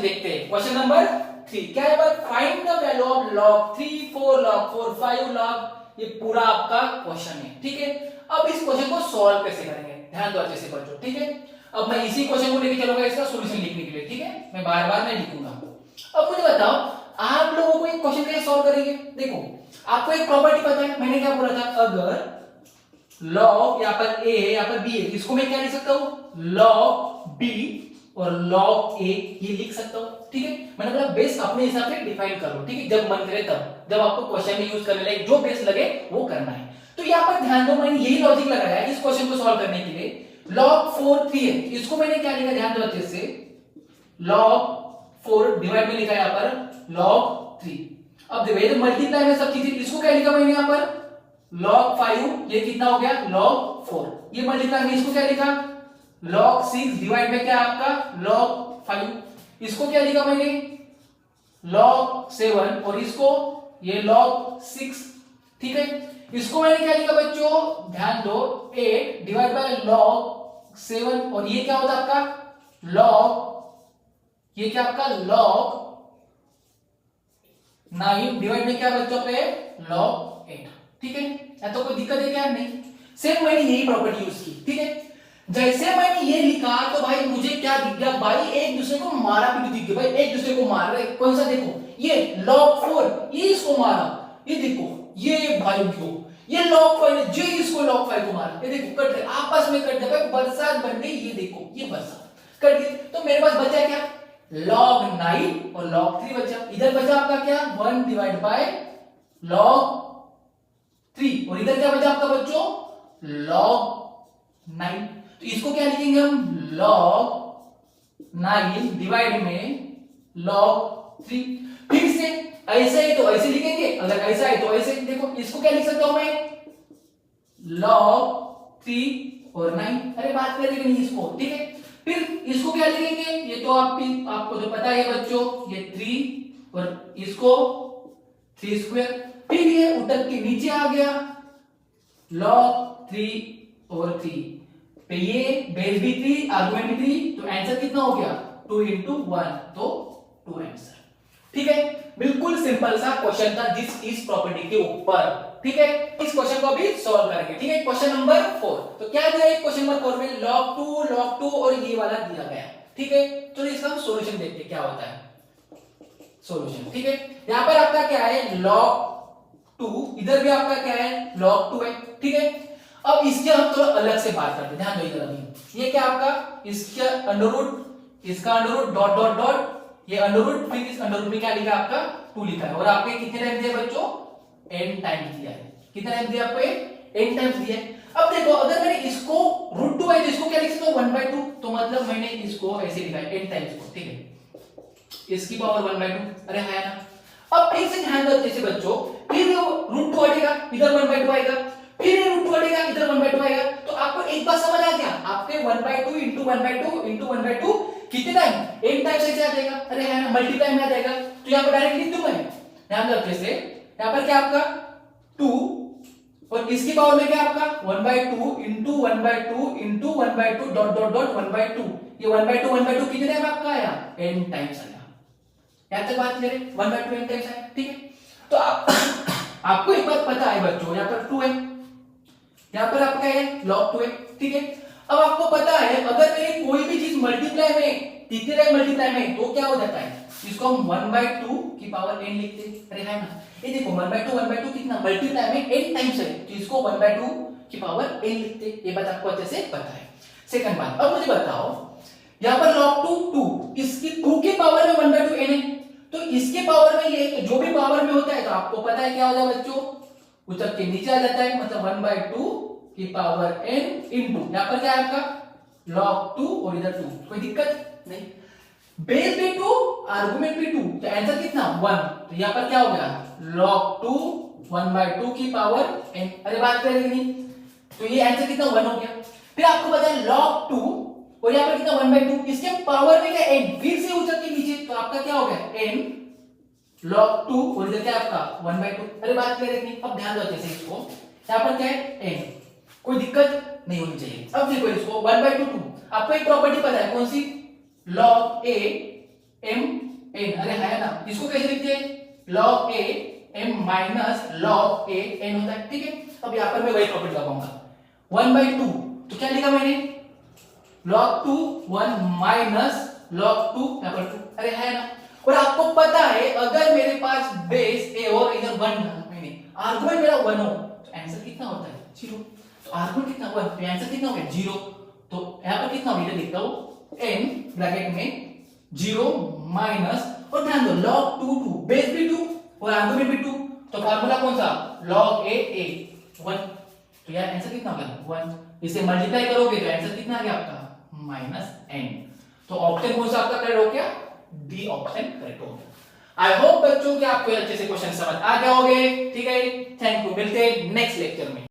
देखते हैं। Question number 3 क्या है बात, find the value of log 3, 4 log 4, 5 log, ये पूरा आपका क्वेश्चन है, ठीक है। अब इस क्वेश्चन को सॉल्व कैसे करेंगे, ध्यान दो अच्छे से बच्चों, ठीक है। अब मैं इसी क्वेश्चन को लेके चलूंगा इसका सॉल्यूशन लिखने के लिए, ठीक है, मैं बार बार नहीं लिखूंगा। अब मुझे बताओ आप लोगों को एक क्वेश्चन कैसे सॉल्व करेंगे। देखो आपको एक प्रॉपर्टी पता है, मैंने क्या बोला था, अगर log यहाँ पर a यहाँ पर b है, इसको मैं क्या लिख सकता हूँ, log b और log a ये लिख सकता हूँ, ठीक है। मैंने बोला बेस अपने हिसाब से डिफाइन करो, ठीक है, जब मन करे तब, जब आपको क्वेश्चन में यूज करने लगे जो बेस लगे वो करना है। तो यहाँ पर ध्यान दो, मैंने यही लॉजिक लगाया है इस क्वेश्चन को सॉल्व करने के लिए। log 4 3 है, इसको मैंने क्या लिखा, ध्यान दो अच्छे से, log 4 डिवाइड में लिखा है यहाँ पर log 3। अब देखो मल्टीप्लाई में सब चीजें, इसको क्या लिखा मैंने यहाँ पर log 5, ये कितना हो गया log 4, ये मल्टीप्लाई में इसको क्या लिखा log 6 डिवाइड में क्या आपका log 5, इसको क्या लिखा मैंने log 7 और इसको ये log 6, ठीक है। इसको मैंने क्या लिखा बच्चों, ध्यान दो, 8 डिवाइड बाय log 7 और ये क्या होता है आपका log, ये क्या आपका log 9 डिवाइड में क्या बच्चों पे log 8, ठीक है। या तो कोई दिक्कत है क्या, नहीं। सेम मैंने यही प्रॉपर्टी यूज की, ठीक है। जैसे मैंने ये लिखा तो भाई मुझे क्या दिख गया, भाई एक दूसरे को मारा भी दिख गया, भाई एक दूसरे को मार रहे, कौन सा देखो, ये log 4 ये इसको मारा, ये देखो ये भाई को ये log 5 जो इसको log 5 को मारा, ये देखो कट रहे, आपस में कट रहे, बरसात बन गई, ये देखो ये बरसात कट गई। तो मेरे पास बचा क्या, log 9 और log 3 बचा, इधर बचा आपका क्या 1 डिवाइड बाय log 3 और इधर क्या बचा आपका बच्चों log 9। तो इसको क्या लिखेंगे हम log 9 डिवाइड में log 3। फिर से ऐसा है तो ऐसे लिखेंगे, अगर ऐसा है तो ऐसे, देखो इसको क्या लिख सकता हूं मैं log 3 और 9, अरे बात करेंगे नहीं इसको, ठीक है। फिर इसको क्या लिखेंगे, ये तो आपको जो पता है बच्चों, ये 3 और इसको 3 स्क्वायर, फिर ये उतर के नीचे आ गया log 3 और 3 पे, ये बेस भी 3 आर्गुमेंट भी 3, तो आंसर कितना हो गया 2 into 1, तो 2 आंसर, ठीक है। बिल्कुल सिंपल सा क्वेश्चन था जिस इस प्रॉपर्टी के ऊपर, ठीक है। इस क्वेश्चन को अभी सॉल्व करेंगे, ठीक है। क्वेश्चन नंबर 4, तो क्या दिया है क्वेश्चन नंबर 4 में log 2 और ये वाला दिया गया, ठीक है। तो इसका हम सॉल्यूशन देखते हैं क्या होता है, सॉल्यूशन, ठीक है। यहां पर आपका क्या है log 2, इधर भी आपका क्या है log 2 है, ठीक है। अब इसके हम थोड़ा अलग से बात करते हैं, ध्यान दो इधर अभी, ये क्या आपका इसका अंडर रूट, इसका under root dot dot dot, ये अंडर रूट, फिर इस अंडर रूट में क्या लिखा आपका 2 लिखा है, और आपके कितने टाइम दिया बच्चों n टाइम्स दिया है, कितना टाइम दिया आपको n टाइम्स दिया है। अब देखो अगर मैंने इसको √2 है तो इसको क्या लिख सकता हूं 1/2, तो मतलब मैंने इसको ऐसे लिखा है n टाइम्स को, ठीक है, इसकी पावर 1/2, अरे है ना। अब फिर से ध्यान दो जैसे बच्चों, फिर √2 हटेगा इधर 1/2 आएगा, फिर ये √2 हटेगा इधर 1/2 आएगा, तो आपको एक बात समझ आ गया, आपके 1/2 into 1/2 into 1/2 कितने टाइम n टाइम से आ जाएगा, अरे है ना, मल्टीप्लाई में आ जाएगा। तो यहां पर डायरेक्ट लिख दूं मैं, ध्यान दो अच्छे से, यहां पर क्या आपका 2 और इसकी पावर में क्या आपका 1/2 into 1/2 into 1/2 dot dot dot 1/2, ये 1/2 कितने टाइम आपका आया n टाइम्स आया, यहां तक बात करें 1/2 n टाइम्स आया, ठीक है। तो आपको एक बात पता है बच्चों, यहां पर 2 है, यहां पर आपका है log 2 है, ठीक है। अब आपको पता है अगर मेरी कोई भी चीज मल्टीप्लाई में, तीसरे टाइम मल्टीप्लाई में, तो क्या हो जाता है, इसको हम 1/2 की पावर n लिखते हैं, अरे है ना, ये देखो 1/2 कितना मल्टीप्लाई में n टाइम्स है, तो इसको 1/2 की पावर n लिखते हैं, ये बात आपको अच्छे से पता है। सेकंड बात, अब मुझे बताओ यहां पर log 2 इसकी 2 की पावर में 1/2 n है, तो इसके पावर में ये जो भी पावर में होता है तो आपको पता है क्या हो जाएगा बच्चों, उतर के नीचे आ जाता है, मतलब 1/2 की पावर n इंटू यहां पर क्या है आपका log 2 और इधर 2, कोई दिक्कत नहीं, बेस भी 2 आर्गुमेंट भी 2, तो आंसर कितना 1, तो यहां पर क्या हो गया log 2 1/2 की पावर n, अरे बात करेंगे नहीं, तो ये आंसर कितना 1 हो गया। फिर आपको पता है log 2 और यहां पर कितना 1/2, इसके पावर में क्या n, फिर से उतर के नीचे, तो आपका क्या हो गया n log 2 और इधर क्या आपका 1/2, अरे बात करेंगे। अब ध्यान दो जैसे इसको, यहां पर क्या है n, कोई दिक्कत नहीं होनी चाहिए। अब देखो इसको 1/2 2, आपको एक प्रॉपर्टी पता है कौन सी, log a m n, अरे है ना, इसको कैसे लिखते हैं, log a m minus log a n होता है, ठीक है। अब यहाँ पर मैं वही प्रॉपर्टी लगाऊंगा, 1/2, तो क्या लिखा मैंने, log 2 1 माइनस log 2 यहाँ पर 2, अरे है ना। और आपको पता है अगर मेरे पास बेस a और इधर 1 डाला मैंने, आर्गुमेंट मेरा 1 हो तो आंसर कितना होता है 0, तो आर्गुमेंट कितना 1 तो आंसर कितना हो गया 0, तो यहाँ पर कितना हो गया देखता हूँ n ब्रैकेट में 0 माइनस, और ध्यान दो log 2 2 बेस भी 2 और आर्गुमेंट भी 2, तो फार्मूला कौन सा log a 1, तो यार आंसर कितना हो गया 1, इसे मल्टीप्लाई करोगे तो आंसर कितना आ गया आपका -n, तो ऑप्शन कौन सा आपका करेक्ट हो गया, डी ऑप्शन करेक्ट हो गया। आई होप बच्चों कि आपको अच्छे से क्वेश्चन समझ आ गए होंगे, ठीक है। थैंक यू, मिलते हैं नेक्स्ट लेक्चर में।